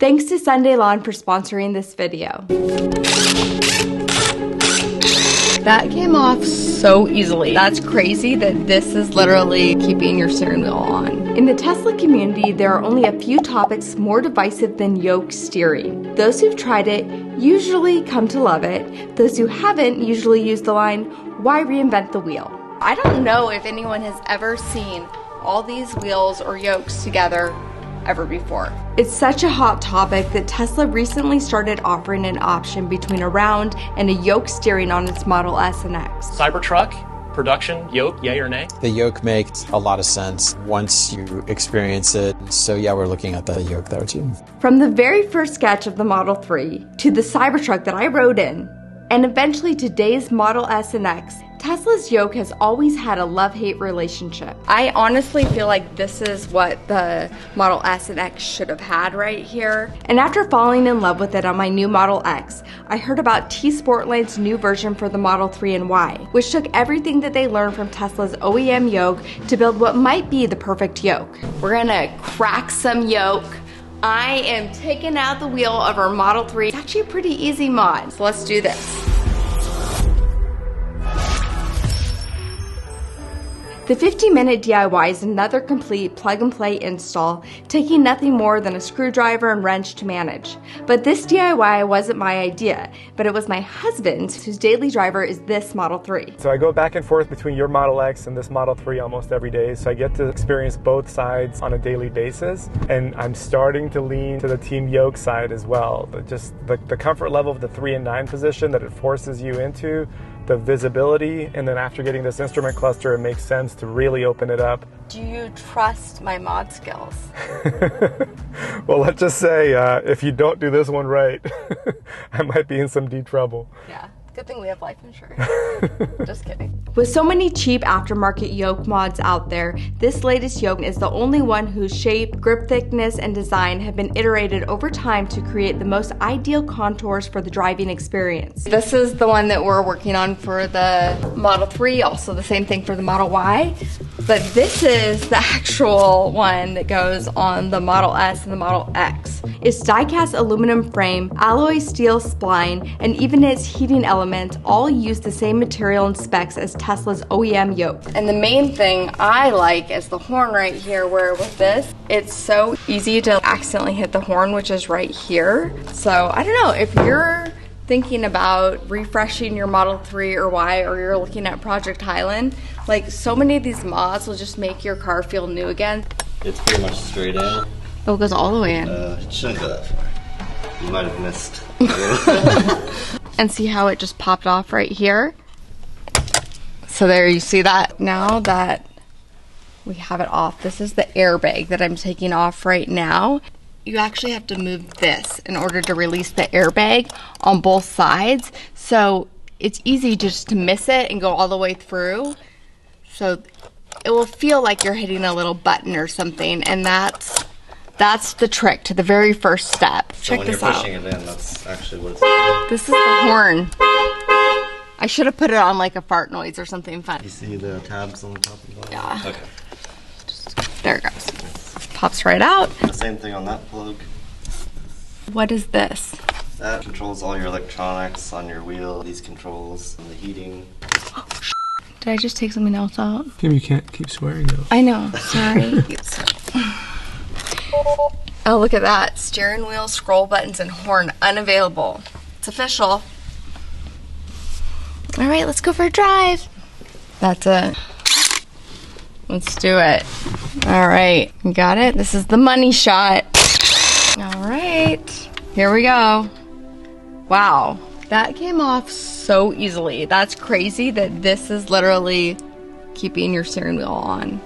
Thanks to Sunday Lawn for sponsoring this video. That came off so easily. That's crazy that this is literally keeping your steering wheel on. In the Tesla community, there are only a few topics more divisive than yoke steering. Those who've tried it usually come to love it. Those who haven't usually use the line, why reinvent the wheel? I don't know if anyone has ever seen all these wheels or yokes together ever before. It's such a hot topic that Tesla recently started offering an option between a round and a yoke steering on its Model S and X. Cybertruck, production, yoke, yay or nay? The yoke makes a lot of sense once you experience it. So yeah, we're looking at the yoke there too. From the very first sketch of the Model 3 to the Cybertruck that I rode in, and eventually today's Model S and X, Tesla's yoke has always had a love-hate relationship. I honestly feel like this is what the Model S and X should have had right here. And after falling in love with it on my new Model X, I heard about Tsportline's new version for the Model 3 and Y, which took everything that they learned from Tesla's OEM yoke to build what might be the perfect yoke. We're gonna crack some yoke. I am taking out the wheel of our Model 3. It's actually a pretty easy mod, so let's do this. The 50-minute DIY is another complete plug-and-play install, taking nothing more than a screwdriver and wrench to manage. But this DIY wasn't my idea, but it was my husband's, whose daily driver is this Model 3. So I go back and forth between your Model X and this Model 3 almost every day, so I get to experience both sides on a daily basis, and I'm starting to lean to the Team Yoke side as well. But just the comfort level of the 3 and 9 position that it forces you into, the visibility, and then after getting this instrument cluster, it makes sense to really open it up. Do you trust my mod skills? Well, let's just say if you don't do this one right, I might be in some deep trouble. Yeah. Good thing we have life insurance. Just kidding. With so many cheap aftermarket yoke mods out there, this latest yoke is the only one whose shape, grip thickness, and design have been iterated over time to create the most ideal contours for the driving experience. This is the one that we're working on for the Model 3, also the same thing for the Model Y. But this is the actual one that goes on the Model S and the Model X. Its die-cast aluminum frame, alloy steel spline, and even its heating element all use the same material and specs as Tesla's OEM yoke. And the main thing I like is the horn right here, where with this, it's so easy to accidentally hit the horn, which is right here. So I don't know, if you're thinking about refreshing your Model 3 or Y, or you're looking at Project Highland, like so many of these mods will just make your car feel new again. It's pretty much straight in. Oh, it goes all the way in. It shouldn't go that far. You might have missed. And see how it just popped off right here? So there, you see that? Now that we have it off, this is the airbag that I'm taking off right now. You actually have to move this in order to release the airbag on both sides. So it's easy just to miss it and go all the way through. So it will feel like you're hitting a little button or something, and that's the trick to the very first step. So Check this out. when you're pushing it in, that's actually what it's doing. This is the horn. I should have put it on like a fart noise or something fun. You see the tabs on the top and bottom? Yeah. Okay. There it goes. Pops right out. The same thing on that plug. What is this? That controls all your electronics on your wheel. These controls and the heating. Did I just take something else out? Kim, you can't keep swearing though. I know, sorry. Oh, look at that. Steering wheel, scroll buttons, and horn unavailable. It's official. All right, let's go for a drive. That's it. Let's do it. All right, you got it? This is the money shot. All right, here we go. Wow, that came off so easily. That's crazy that this is literally keeping your steering wheel on.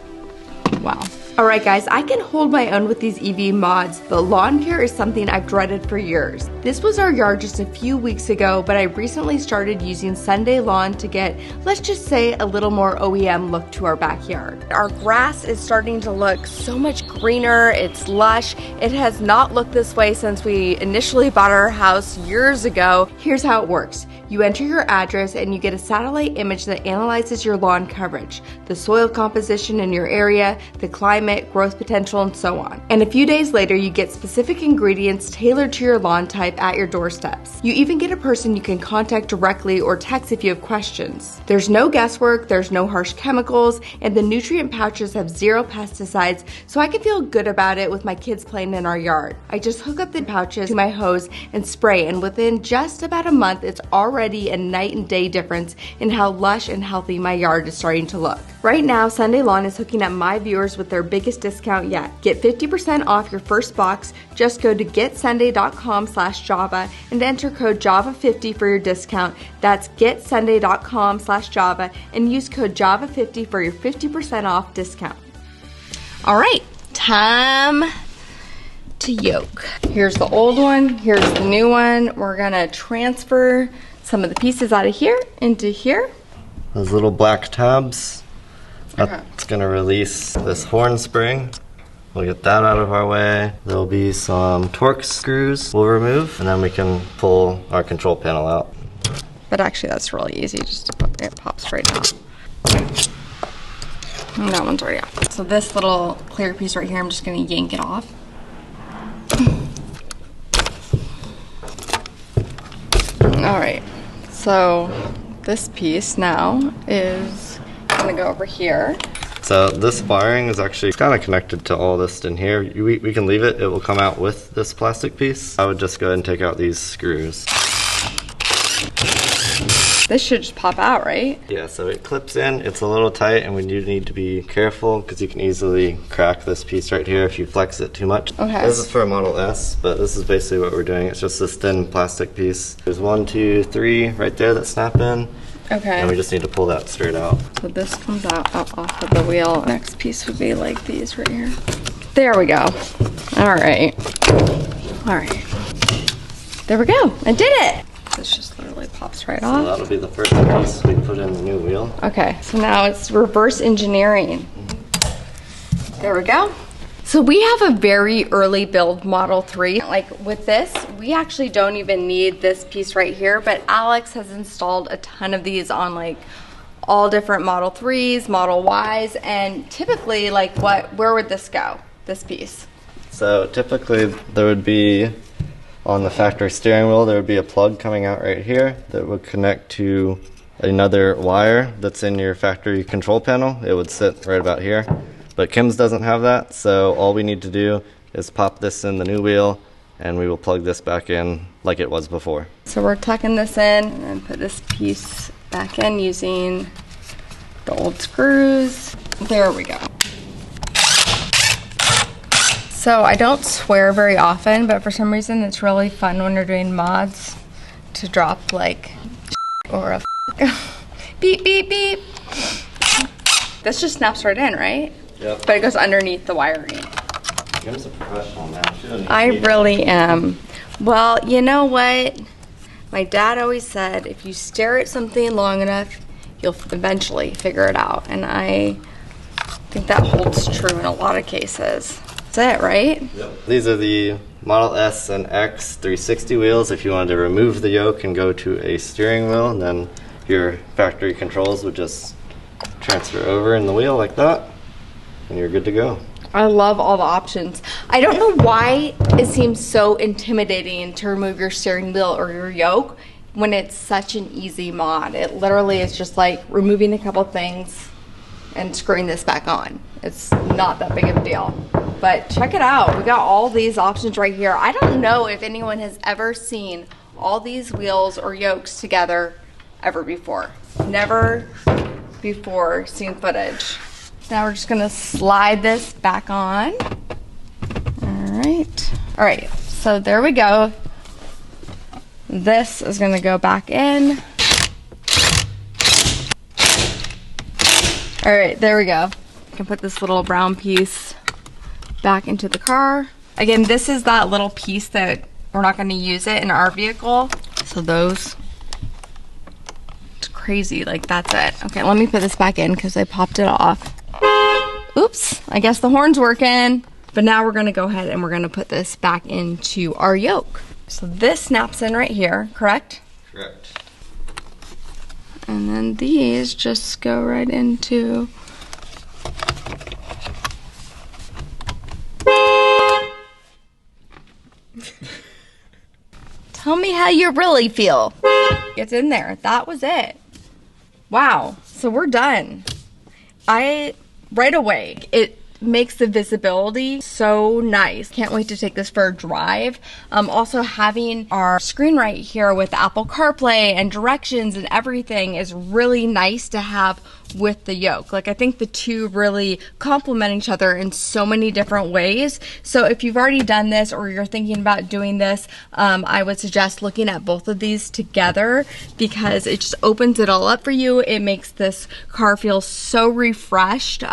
Wow. Alright guys, I can hold my own with these EV mods, but lawn care is something I've dreaded for years. This was our yard just a few weeks ago, but I recently started using Sunday Lawn to get, let's just say, a little more OEM look to our backyard. Our grass is starting to look so much greener, it's lush. It has not looked this way since we initially bought our house years ago. Here's how it works. You enter your address and you get a satellite image that analyzes your lawn coverage, the soil composition in your area, the climate, growth potential, and so on. And a few days later, you get specific ingredients tailored to your lawn type at your doorsteps. You even get a person you can contact directly or text if you have questions. There's no guesswork, there's no harsh chemicals, and the nutrient pouches have 0 pesticides, so I can feel good about it with my kids playing in our yard. I just hook up the pouches to my hose and spray, and within just about a month, it's already a night and day difference in how lush and healthy my yard is starting to look. Right now, Sunday Lawn is hooking up my viewers with their biggest discount yet. Get 50% off your first box. Just go to getsunday.com/Java and enter code JAVA50 for your discount. That's getsunday.com/Java and use code JAVA50 for your 50% off discount. All right, time to yoke. Here's the old one, here's the new one. We're gonna transfer some of the pieces out of here into here. Those little black tabs, that's gonna release this horn spring. We'll get that out of our way. There'll be some Torx screws we'll remove, and then we can pull our control panel out. But actually that's really easy, just to put it, pops right out. And that one's already off. So this little clear piece right here, I'm just gonna yank it off. All right, so this piece now is gonna go over here. So this wiring is actually kind of connected to all this in here. We can leave it, it will come out with this plastic piece. I would just go ahead and take out these screws. This should just pop out, right? Yeah, so it clips in, it's a little tight, and we do need to be careful because you can easily crack this piece right here if you flex it too much. Okay. This is for a Model S, but this is basically what we're doing. It's just this thin plastic piece. There's 1, 2, 3 right there that snap in. Okay. And we just need to pull that straight out. So this comes out off of the wheel. Next piece would be like these right here. There we go. All right. All right. There we go. I did it. This just literally pops right off. So that'll be the first piece we put in the new wheel. Okay, so now it's reverse engineering. There we go. So we have a very early build Model 3. Like with this, we actually don't even need this piece right here, but Alex has installed a ton of these on like all different Model 3s, Model Ys, and typically like where would this go, this piece? So typically there would be, on the factory steering wheel, there would be a plug coming out right here that would connect to another wire that's in your factory control panel. It would sit right about here. But Kim's doesn't have that, so all we need to do is pop this in the new wheel and we will plug this back in like it was before. So we're tucking this in and then put this piece back in using the old screws. There we go. So I don't swear very often, but for some reason it's really fun when you're doing mods to drop like or a beep, beep, beep. This just snaps right in, right? Yep. But it goes underneath the wiring. Kim's a professional now. She doesn't I need really am. Well, you know what? My dad always said, if you stare at something long enough, you'll eventually figure it out. And I think that holds true in a lot of cases. That's it, right? Yep. These are the Model S and X 360 wheels. If you wanted to remove the yoke and go to a steering wheel, then your factory controls would just transfer over in the wheel like that, and you're good to go. I love all the options. I don't know why it seems so intimidating to remove your steering wheel or your yoke when it's such an easy mod. It literally is just like removing a couple things and screwing this back on. It's not that big of a deal. But check it out. We got all these options right here. I don't know if anyone has ever seen all these wheels or yokes together ever before. Never before seen footage. Now we're just gonna slide this back on. All right, so there we go. This is gonna go back in. All right, there we go. I can put this little brown piece back into the car. Again, this is that little piece that we're not gonna use it in our vehicle. So those, it's crazy, like that's it. Okay, let me put this back in because I popped it off. Oops, I guess the horn's working. But now we're gonna go ahead and we're gonna put this back into our yoke. So this snaps in right here, correct? Correct. And then these just go right into... Tell me how you really feel. It's in there. That was it. Wow. So we're done. Right away, it makes the visibility so nice. Can't wait to take this for a drive. Also having our screen right here with Apple CarPlay and directions and everything is really nice to have with the yoke. Like, I think the two really complement each other in so many different ways. So if you've already done this or you're thinking about doing this, I would suggest looking at both of these together because it just opens it all up for you. It makes this car feel so refreshed,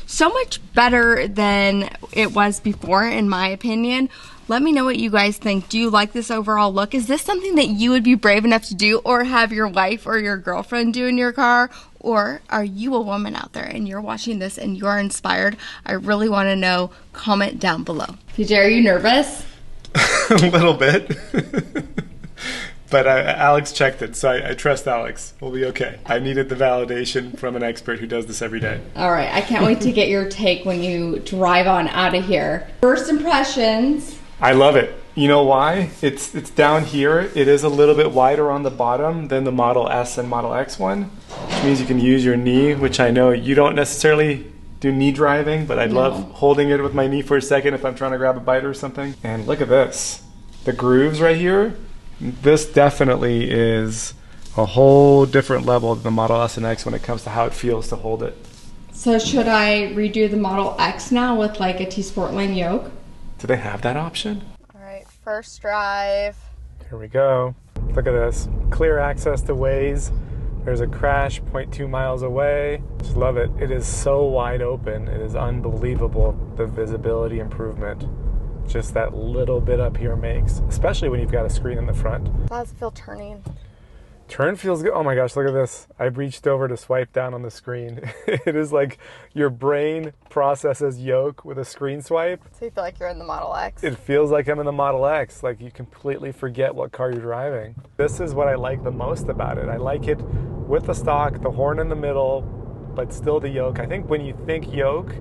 so much better than it was before, in my opinion. Let me know what you guys think. Do you like this overall look? Is this something that you would be brave enough to do or have your wife or your girlfriend do in your car? Or are you a woman out there and you're watching this and you're inspired? I really want to know. Comment down below. PJ, are you nervous? A little bit. But Alex checked it, so I trust Alex. We'll be okay. I needed the validation from an expert who does this every day. All right, I can't wait to get your take when you drive on out of here. First impressions. I love it. You know why? It's down here. It is a little bit wider on the bottom than the Model S and Model X one, which means you can use your knee, which I know you don't necessarily do knee driving, but I love holding it with my knee for a second if I'm trying to grab a bite or something. And look at this. The grooves right here. This definitely is a whole different level than the Model S and X when it comes to how it feels to hold it. So should I redo the Model X now with like a Tsportline yoke? Do they have that option? All right, first drive. Here we go. Look at this. Clear access to Waze. There's a crash 0.2 miles away. Just love it. It is so wide open. It is unbelievable, the visibility improvement just that little bit up here makes, especially when you've got a screen in the front. How does it feel turning? Turn feels good. Oh my gosh, look at this. I reached over to swipe down on the screen. It is like your brain processes yoke with a screen swipe. So you feel like you're in the Model X? It feels like I'm in the Model X, like you completely forget what car you're driving. This is what I like the most about it. I like it with the stock, the horn in the middle, but still the yoke. I think when you think yoke,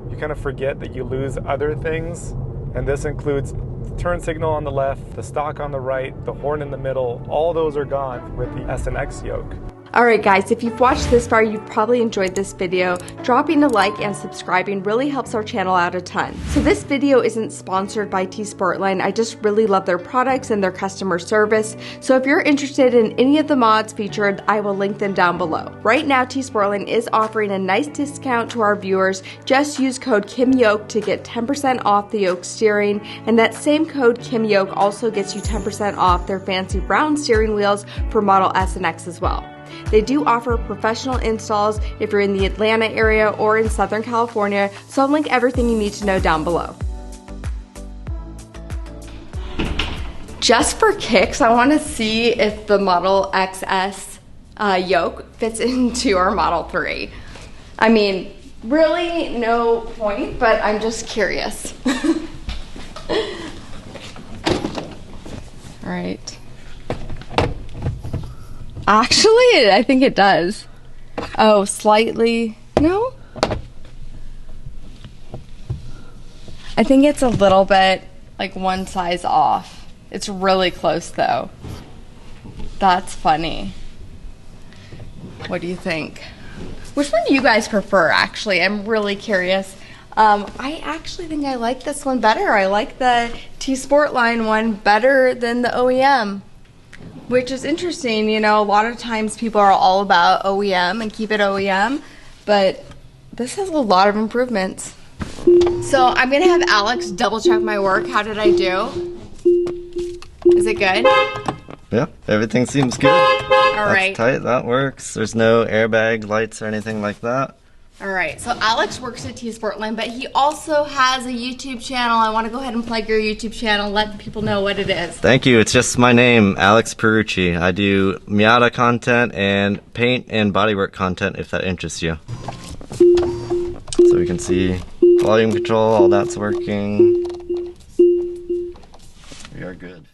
you kind of forget that you lose other things, and this includes the turn signal on the left, the stock on the right, the horn in the middle. All those are gone with the S and X yoke. Alright guys, if you've watched this far, you've probably enjoyed this video. Dropping a like and subscribing really helps our channel out a ton. So this video isn't sponsored by Tsportline. I just really love their products and their customer service. So if you're interested in any of the mods featured, I will link them down below. Right now, Tsportline is offering a nice discount to our viewers. Just use code KIMYOKE to get 10% off the yoke steering, and that same code KIMYOKE also gets you 10% off their fancy brown steering wheels for Model S and X as well. They do offer professional installs if you're in the Atlanta area or in Southern California, so I'll link everything you need to know down below. Just for kicks, I want to see if the Model XS yoke fits into our Model 3. I mean, really no point, but I'm just curious. All right. Actually, I think it does. Oh, slightly. No? I think it's a little bit like one size off. It's really close though. That's funny. What do you think? Which one do you guys prefer, actually? I'm really curious. I actually think I like this one better. I like the Tsportline one better than the OEM. Which is interesting, you know, a lot of times people are all about OEM and keep it OEM, but this has a lot of improvements. So I'm gonna have Alex double check my work. How did I do? Is it good? Yeah, everything seems good. All right. That's tight, that works. There's no airbag lights or anything like that. All right, so Alex works at Tsportline, but he also has a YouTube channel. I want to go ahead and plug your YouTube channel, let people know what it is. Thank you. It's just my name, Alex Perucci. I do Miata content and paint and bodywork content if that interests you. So we can see Volume control, all that's working. We are good.